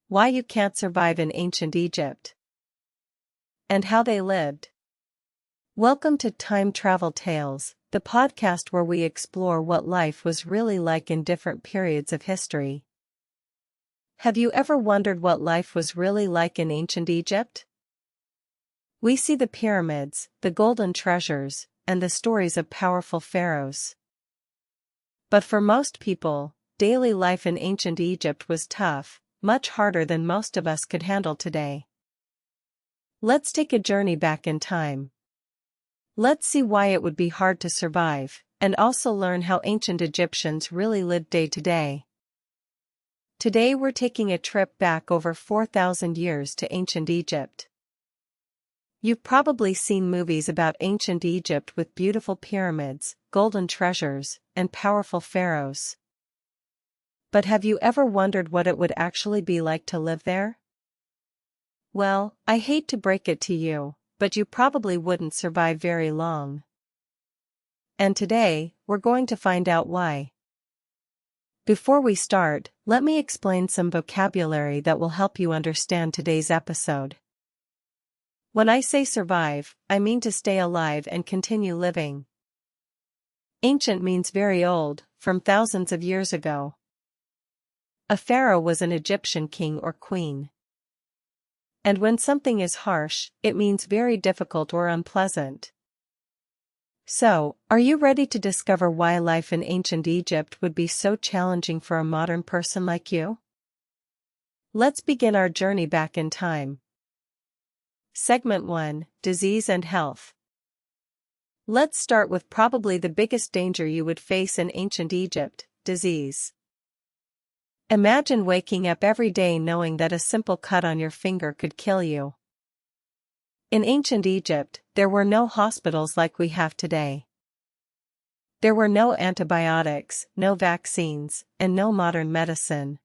Why you can't survive in ancient Egypt. And how they lived. Welcome to Time Travel Tales, the podcast where we explore what life was really like in different periods of history. Have you ever wondered what life was really like in ancient Egypt? We see the pyramids, the golden treasures, and the stories of powerful pharaohs. But for most people, daily life in ancient Egypt was tough, much harder than most of us could handle today. Let's take a journey back in time. Let's see why it would be hard to survive, and also learn how ancient Egyptians really lived day to day. Today we're taking a trip back over 4,000 years to ancient Egypt. You've probably seen movies about ancient Egypt with beautiful pyramids, golden treasures, and powerful pharaohs. But have you ever wondered what it would actually be like to live there? Well, I hate to break it to you, but you probably wouldn't survive very long. And today, we're going to find out why. Before we start, let me explain some vocabulary that will help you understand today's episode. When I say survive, I mean to stay alive and continue living. Ancient means very old, from thousands of years ago. A pharaoh was an Egyptian king or queen. And when something is harsh, it means very difficult or unpleasant. So, are you ready to discover why life in ancient Egypt would be so challenging for a modern person like you? Let's begin our journey back in time. Segment 1, Disease and Health. Let's start with probably the biggest danger you would face in ancient Egypt, disease. Imagine waking up every day knowing that a simple cut on your finger could kill you. In ancient Egypt, there were no hospitals like we have today. There were no antibiotics, no vaccines, and no modern medicine.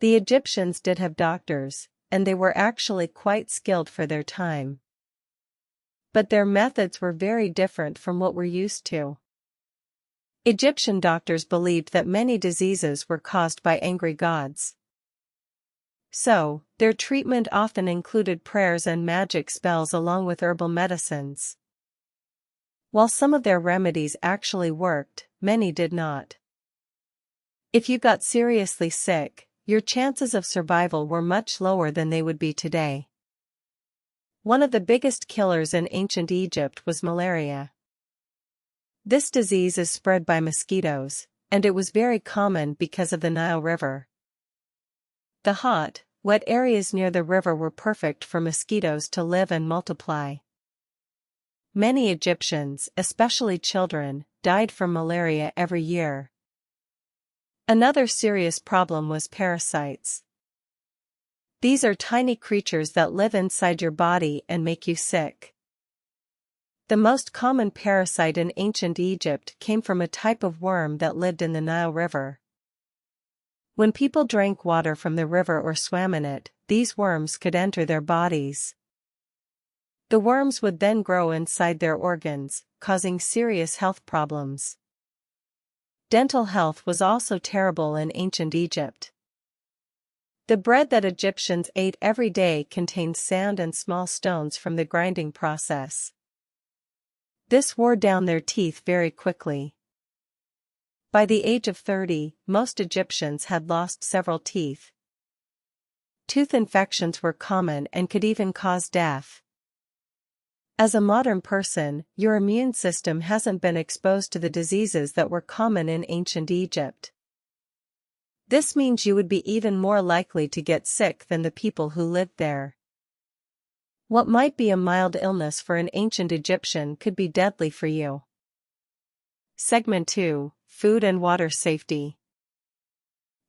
The Egyptians did have doctors, and they were actually quite skilled for their time. But their methods were very different from what we're used to. Egyptian doctors believed that many diseases were caused by angry gods. So, their treatment often included prayers and magic spells along with herbal medicines. While some of their remedies actually worked, many did not. If you got seriously sick, your chances of survival were much lower than they would be today. One of the biggest killers in ancient Egypt was malaria. This disease is spread by mosquitoes, and it was very common because of the Nile River. The hot, wet areas near the river were perfect for mosquitoes to live and multiply. Many Egyptians, especially children, died from malaria every year. Another serious problem was parasites. These are tiny creatures that live inside your body and make you sick. The most common parasite in ancient Egypt came from a type of worm that lived in the Nile River. When people drank water from the river or swam in it, these worms could enter their bodies. The worms would then grow inside their organs, causing serious health problems. Dental health was also terrible in ancient Egypt. The bread that Egyptians ate every day contained sand and small stones from the grinding process. This wore down their teeth very quickly. By the age of 30, most Egyptians had lost several teeth. Tooth infections were common and could even cause death. As a modern person, your immune system hasn't been exposed to the diseases that were common in ancient Egypt. This means you would be even more likely to get sick than the people who lived there. What might be a mild illness for an ancient Egyptian could be deadly for you. Segment 2, Food and Water Safety.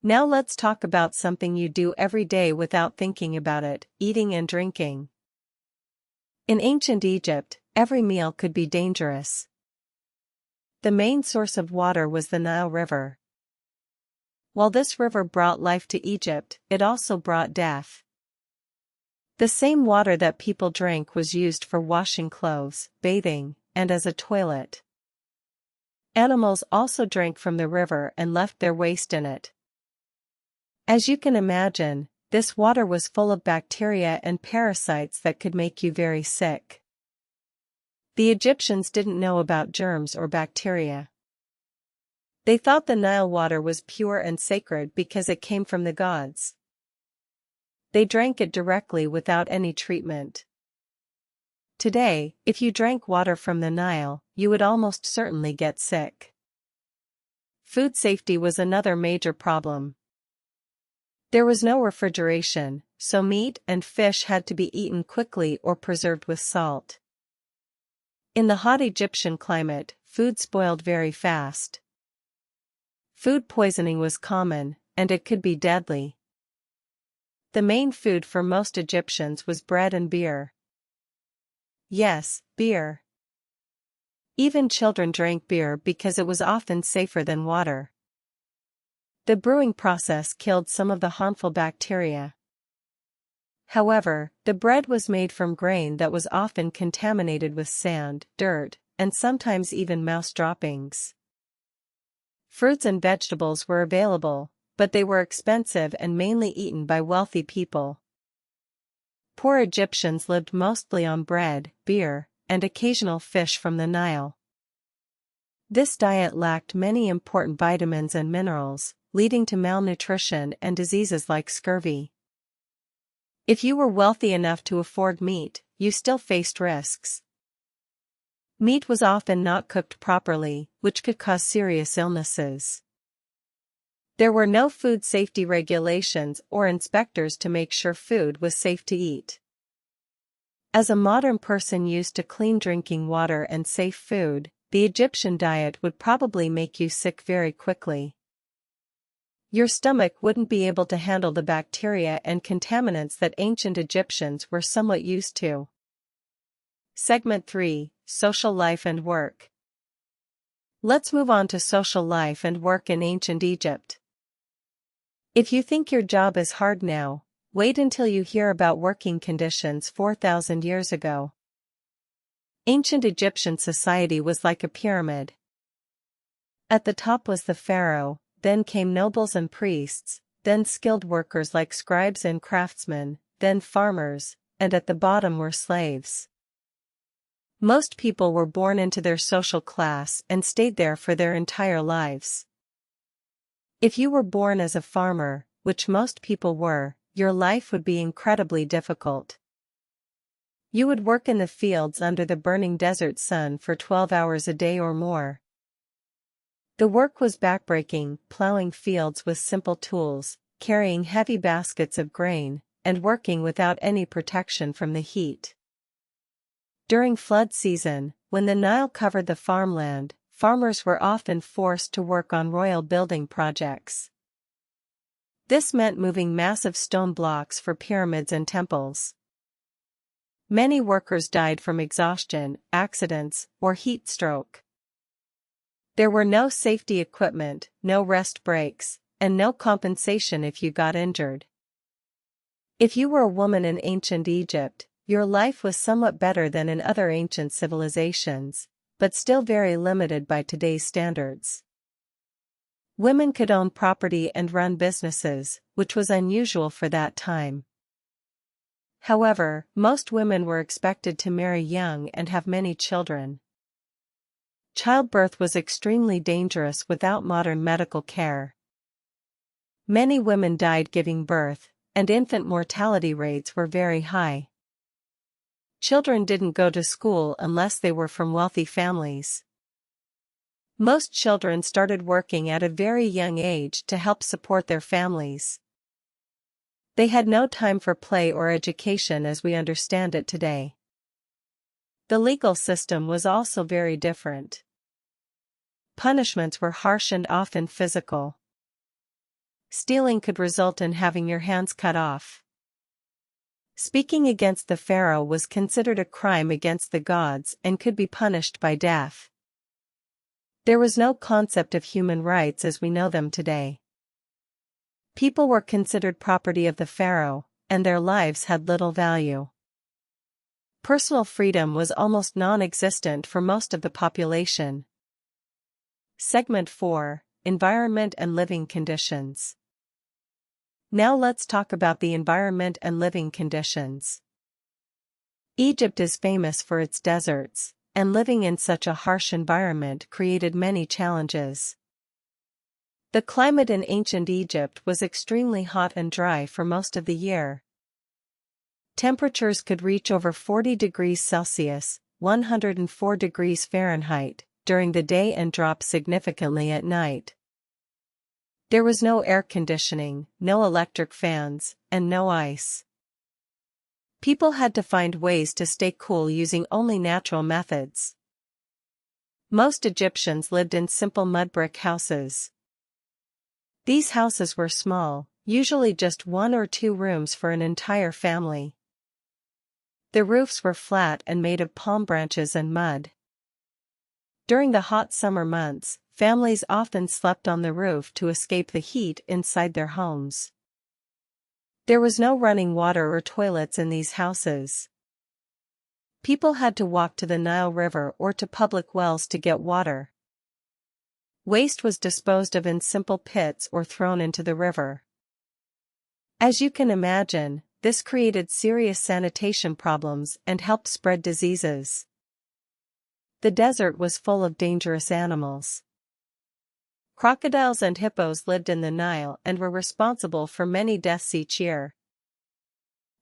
Now let's talk about something you do every day without thinking about it, eating and drinking. In ancient Egypt, every meal could be dangerous. The main source of water was the Nile River. While this river brought life to Egypt, it also brought death. The same water that people drank was used for washing clothes, bathing, and as a toilet. Animals also drank from the river and left their waste in it. As you can imagine, This water was full of bacteria and parasites that could make you very sick. The Egyptians didn't know about germs or bacteria. They thought the Nile water was pure and sacred because it came from the gods. They drank it directly without any treatment. Today, if you drank water from the Nile, you would almost certainly get sick. Food safety was another major problem. There was no refrigeration, so meat and fish had to be eaten quickly or preserved with salt. In the hot Egyptian climate, food spoiled very fast. Food poisoning was common, and it could be deadly. The main food for most Egyptians was bread and beer. Yes, beer. Even children drank beer because it was often safer than water. The brewing process killed some of the harmful bacteria. However, the bread was made from grain that was often contaminated with sand, dirt, and sometimes even mouse droppings. Fruits and vegetables were available, but they were expensive and mainly eaten by wealthy people. Poor Egyptians lived mostly on bread, beer, and occasional fish from the Nile. This diet lacked many important vitamins and minerals, leading to malnutrition and diseases like scurvy. If you were wealthy enough to afford meat, you still faced risks. Meat was often not cooked properly, which could cause serious illnesses. There were no food safety regulations or inspectors to make sure food was safe to eat. As a modern person used to clean drinking water and safe food, the Egyptian diet would probably make you sick very quickly. Your stomach wouldn't be able to handle the bacteria and contaminants that ancient Egyptians were somewhat used to. Segment 3: Social Life and Work. Let's move on to social life and work in ancient Egypt. If you think your job is hard now, wait until you hear about working conditions 4,000 years ago. Ancient Egyptian society was like a pyramid. At the top was the pharaoh, then came nobles and priests, then skilled workers like scribes and craftsmen, then farmers, and at the bottom were slaves. Most people were born into their social class and stayed there for their entire lives. If you were born as a farmer, which most people were, your life would be incredibly difficult. You would work in the fields under the burning desert sun for 12 hours a day or more. The work was backbreaking, plowing fields with simple tools, carrying heavy baskets of grain, and working without any protection from the heat. During flood season, when the Nile covered the farmland, farmers were often forced to work on royal building projects. This meant moving massive stone blocks for pyramids and temples. Many workers died from exhaustion, accidents, or heat stroke. There were no safety equipment, no rest breaks, and no compensation if you got injured. If you were a woman in ancient Egypt, your life was somewhat better than in other ancient civilizations, but still very limited by today's standards. Women could own property and run businesses, which was unusual for that time. However, most women were expected to marry young and have many children. Childbirth was extremely dangerous without modern medical care. Many women died giving birth, and infant mortality rates were very high. Children didn't go to school unless they were from wealthy families. Most children started working at a very young age to help support their families. They had no time for play or education as we understand it today. The legal system was also very different. Punishments were harsh and often physical. Stealing could result in having your hands cut off. Speaking against the pharaoh was considered a crime against the gods and could be punished by death. There was no concept of human rights as we know them today. People were considered property of the pharaoh, and their lives had little value. Personal freedom was almost non-existent for most of the population. Segment 4: Environment and Living Conditions. Now let's talk about the environment and living conditions. Egypt is famous for its deserts, and living in such a harsh environment created many challenges. The climate in ancient Egypt was extremely hot and dry for most of the year. Temperatures could reach over 40 degrees Celsius, 104 degrees Fahrenheit, during the day and drop significantly at night. There was no air conditioning, no electric fans, and no ice. People had to find ways to stay cool using only natural methods. Most Egyptians lived in simple mud brick houses. These houses were small, usually just 1 or 2 rooms for an entire family. The roofs were flat and made of palm branches and mud. During the hot summer months, families often slept on the roof to escape the heat inside their homes. There was no running water or toilets in these houses. People had to walk to the Nile River or to public wells to get water. Waste was disposed of in simple pits or thrown into the river. As you can imagine, this created serious sanitation problems and helped spread diseases. The desert was full of dangerous animals. Crocodiles and hippos lived in the Nile and were responsible for many deaths each year.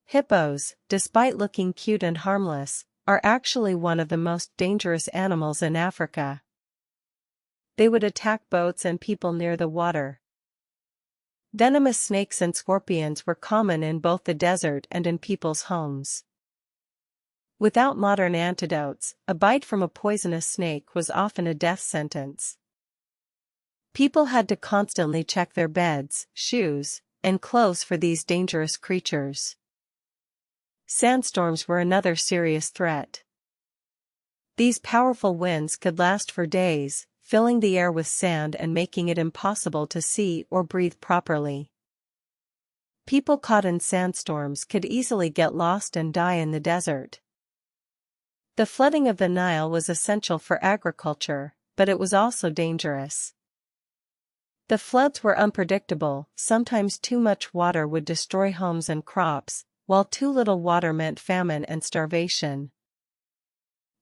Hippos, despite looking cute and harmless, are actually one of the most dangerous animals in Africa. They would attack boats and people near the water. Venomous snakes and scorpions were common in both the desert and in people's homes. Without modern antidotes, a bite from a poisonous snake was often a death sentence. People had to constantly check their beds, shoes, and clothes for these dangerous creatures. Sandstorms were another serious threat. These powerful winds could last for days, filling the air with sand and making it impossible to see or breathe properly. People caught in sandstorms could easily get lost and die in the desert. The flooding of the Nile was essential for agriculture, but it was also dangerous. The floods were unpredictable. Sometimes too much water would destroy homes and crops, while too little water meant famine and starvation.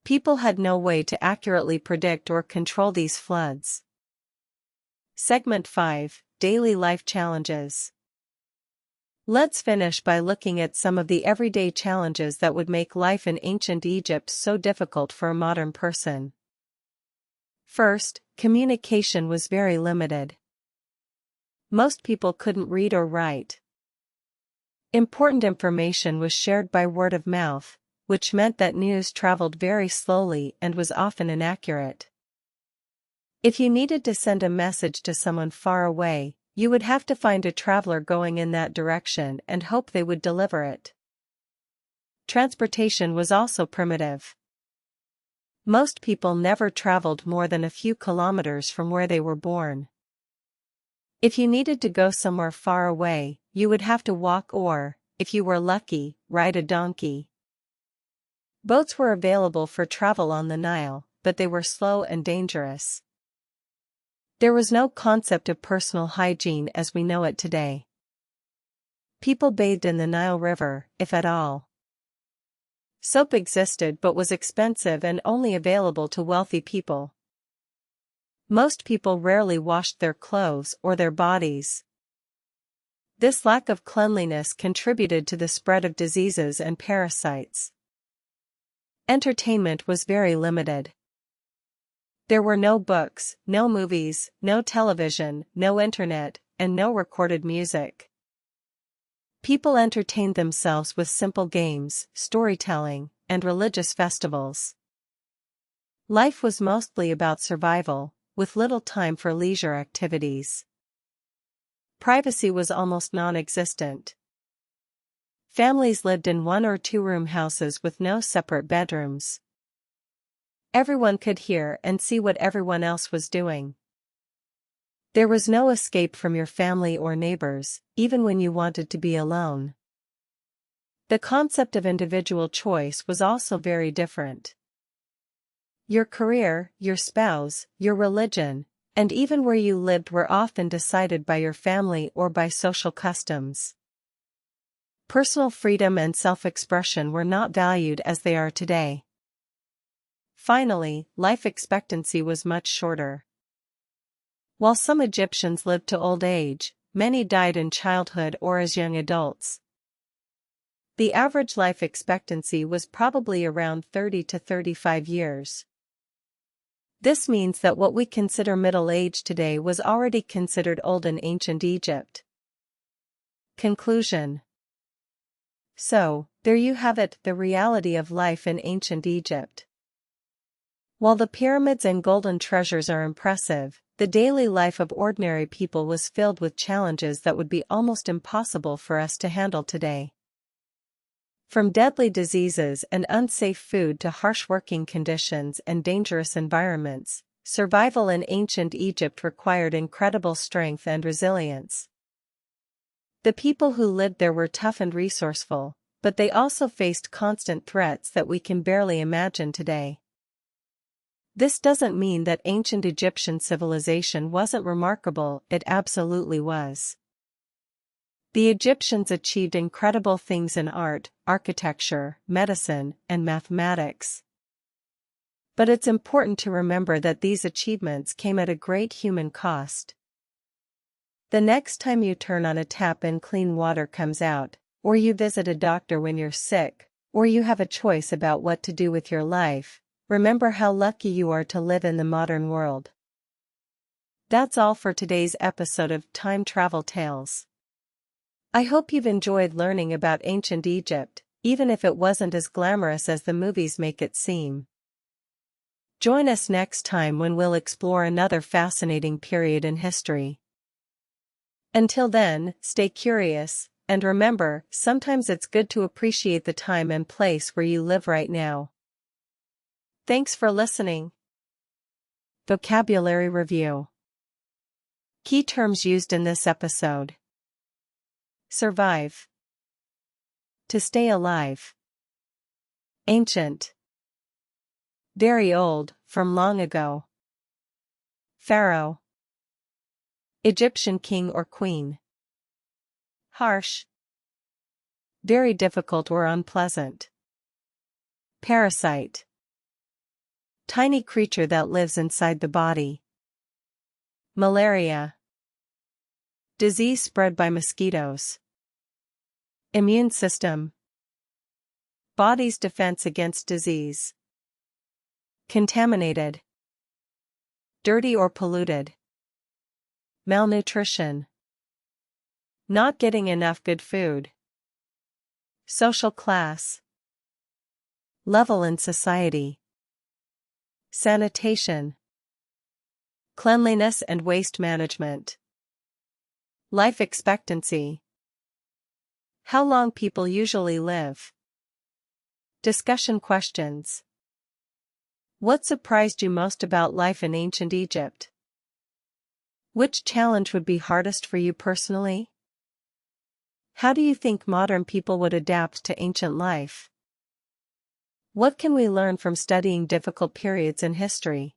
People had no way to accurately predict or control these floods. Segment 5: Daily Life Challenges. Let's finish by looking at some of the everyday challenges that would make life in ancient Egypt so difficult for a modern person. First, communication was very limited. Most people couldn't read or write. Important information was shared by word of mouth, which meant that news traveled very slowly and was often inaccurate. If you needed to send a message to someone far away, you would have to find a traveler going in that direction and hope they would deliver it. Transportation was also primitive. Most people never traveled more than a few kilometers from where they were born. If you needed to go somewhere far away, you would have to walk or, if you were lucky, ride a donkey. Boats were available for travel on the Nile, but they were slow and dangerous. There was no concept of personal hygiene as we know it today. People bathed in the Nile River, if at all. Soap existed but was expensive and only available to wealthy people. Most people rarely washed their clothes or their bodies. This lack of cleanliness contributed to the spread of diseases and parasites. Entertainment was very limited. There were no books, no movies, no television, no internet, and no recorded music. People entertained themselves with simple games, storytelling, and religious festivals. Life was mostly about survival, with little time for leisure activities. Privacy was almost non-existent. Families lived in 1 or 2 room houses with no separate bedrooms. Everyone could hear and see what everyone else was doing. There was no escape from your family or neighbors, even when you wanted to be alone. The concept of individual choice was also very different. Your career, your spouse, your religion, And even where you lived were often decided by your family or by social customs. Personal freedom and self-expression were not valued as they are today. Finally, life expectancy was much shorter. While some Egyptians lived to old age, many died in childhood or as young adults. The average life expectancy was probably around 30 to 35 years. This means that what we consider middle age today was already considered old in ancient Egypt. Conclusion. So, there you have it, the reality of life in ancient Egypt. While the pyramids and golden treasures are impressive, the daily life of ordinary people was filled with challenges that would be almost impossible for us to handle today. From deadly diseases and unsafe food to harsh working conditions and dangerous environments, survival in ancient Egypt required incredible strength and resilience. The people who lived there were tough and resourceful, but they also faced constant threats that we can barely imagine today. This doesn't mean that ancient Egyptian civilization wasn't remarkable, it absolutely was. The Egyptians achieved incredible things in art, architecture, medicine, and mathematics. But it's important to remember that these achievements came at a great human cost. The next time you turn on a tap and clean water comes out, or you visit a doctor when you're sick, or you have a choice about what to do with your life, remember how lucky you are to live in the modern world. That's all for today's episode of Time Travel Tales. I hope you've enjoyed learning about ancient Egypt, even if it wasn't as glamorous as the movies make it seem. Join us next time when we'll explore another fascinating period in history. Until then, stay curious, and remember, sometimes it's good to appreciate the time and place where you live right now. Thanks for listening. Vocabulary Review. Key terms used in this episode. Survive. To stay alive. Ancient. Very old, from long ago. Pharaoh. Egyptian king or queen. Harsh. Very difficult or unpleasant. Parasite. Tiny creature that lives inside the body. Malaria. Disease spread by mosquitoes. Immune system. Body's defense against disease. Contaminated. Dirty or polluted. Malnutrition. Not getting enough good food. Social class. Level in society. Sanitation. Cleanliness and waste management. Life expectancy. How long people usually live. Discussion questions. What surprised you most about life in ancient Egypt? Which challenge would be hardest for you personally? How do you think modern people would adapt to ancient life? What can we learn from studying difficult periods in history?